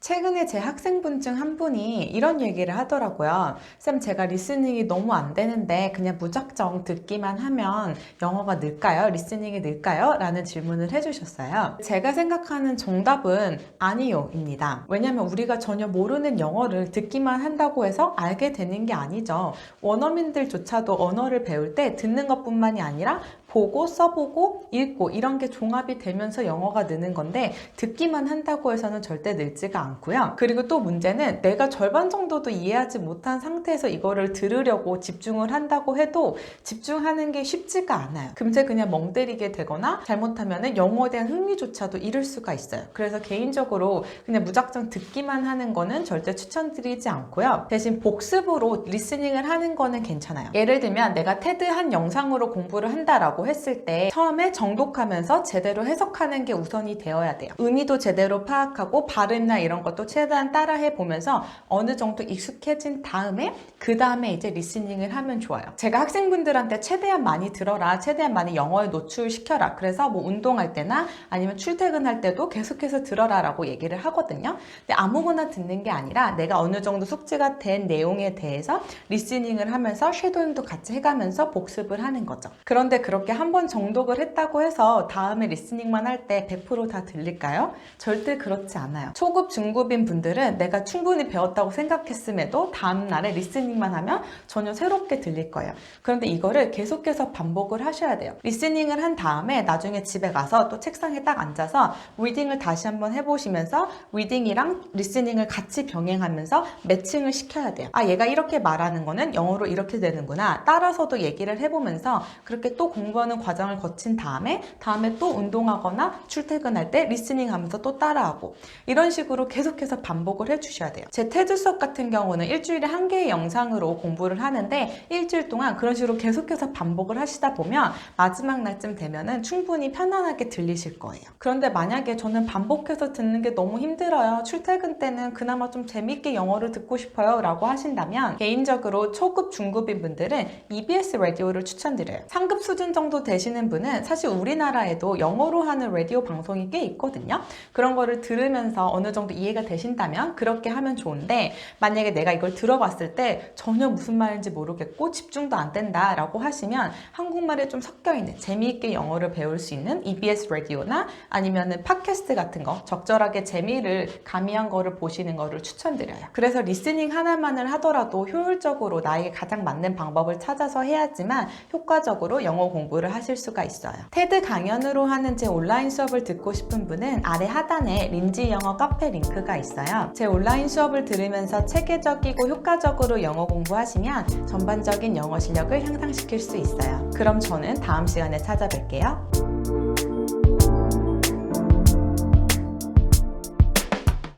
최근에 제 학생분 중 한 분이 이런 얘기를 하더라고요. 쌤, 제가 리스닝이 너무 안 되는데 그냥 무작정 듣기만 하면 영어가 늘까요? 리스닝이 늘까요? 라는 질문을 해주셨어요. 제가 생각하는 정답은 아니요 입니다. 왜냐면 우리가 전혀 모르는 영어를 듣기만 한다고 해서 알게 되는 게 아니죠. 원어민들조차도 언어를 배울 때 듣는 것뿐만이 아니라 보고, 써보고, 읽고 이런 게 종합이 되면서 영어가 느는 건데 듣기만 한다고 해서는 절대 늘지가 않고요. 그리고 또 문제는 내가 절반 정도도 이해하지 못한 상태에서 이거를 들으려고 집중을 한다고 해도 집중하는 게 쉽지가 않아요. 금세 그냥 멍때리게 되거나 잘못하면 영어에 대한 흥미조차도 잃을 수가 있어요. 그래서 개인적으로 그냥 무작정 듣기만 하는 거는 절대 추천드리지 않고요. 대신 복습으로 리스닝을 하는 거는 괜찮아요. 예를 들면 내가 테드 한 영상으로 공부를 한다라고 했을 때 처음에 정독하면서 제대로 해석하는 게 우선이 되어야 돼요. 의미도 제대로 파악하고 발음이나 이런 것도 최대한 따라해 보면서 어느 정도 익숙해진 다음에 그 다음에 이제 리스닝을 하면 좋아요. 제가 학생분들한테 최대한 많이 들어라, 최대한 많이 영어에 노출시켜라. 그래서 뭐 운동할 때나 아니면 출퇴근할 때도 계속해서 들어라 라고 얘기를 하거든요. 근데 아무거나 듣는 게 아니라 내가 어느 정도 숙지가 된 내용에 대해서 리스닝을 하면서 쉐도잉도 같이 해가면서 복습을 하는 거죠. 그런데 그렇게 한번 정독을 했다고 해서 다음에 리스닝만 할 때 100% 다 들릴까요? 절대 그렇지 않아요. 초급, 중급인 분들은 내가 충분히 배웠다고 생각했음에도 다음날에 리스닝만 하면 전혀 새롭게 들릴 거예요. 그런데 이거를 계속해서 반복을 하셔야 돼요. 리스닝을 한 다음에 나중에 집에 가서 또 책상에 딱 앉아서 리딩을 다시 한번 해보시면서 리딩이랑 리스닝을 같이 병행하면서 매칭을 시켜야 돼요. 아, 얘가 이렇게 말하는 거는 영어로 이렇게 되는구나. 따라서도 얘기를 해보면서 그렇게 또 공부하는 과정을 거친 다음에 또 운동하거나 출퇴근할 때 리스닝 하면서 또 따라하고 이런 식으로 계속해서 반복을 해주셔야 돼요. 제 테드 수업 같은 경우는 일주일에 한 개의 영상으로 공부를 하는데 일주일 동안 그런 식으로 계속해서 반복을 하시다 보면 마지막 날쯤 되면은 충분히 편안하게 들리실 거예요. 그런데 만약에 저는 반복해서 듣는 게 너무 힘들어요. 출퇴근 때는 그나마 좀 재밌게 영어를 듣고 싶어요 라고 하신다면 개인적으로 초급, 중급인 분들은 EBS 라디오를 추천드려요. 상급 수준 정도 되시는 분은 사실 우리나라에도 영어로 하는 라디오 방송이 꽤 있거든요. 그런 거를 들으면서 어느 정도 이해가 되신다면 그렇게 하면 좋은데 만약에 내가 이걸 들어봤을 때 전혀 무슨 말인지 모르겠고 집중도 안 된다 라고 하시면 한국말에 좀 섞여있는 재미있게 영어를 배울 수 있는 EBS 라디오나 아니면은 팟캐스트 같은 거 적절하게 재미를 가미한 거를 보시는 거를 추천드려요. 그래서 리스닝 하나만을 하더라도 효율적으로 나에게 가장 맞는 방법을 찾아서 해야지만 효과적으로 영어 공부를 하실 수가 있어요. 테드 강연으로 하는 제 온라인 수업을 듣고 싶은 분은 아래 하단에 린지 영어 카페 링크가 있어요. 제 온라인 수업을 들으면서 체계적이고 효과적으로 영어 공부하시면 전반적인 영어 실력을 향상시킬 수 있어요. 그럼 저는 다음 시간에 찾아뵐게요.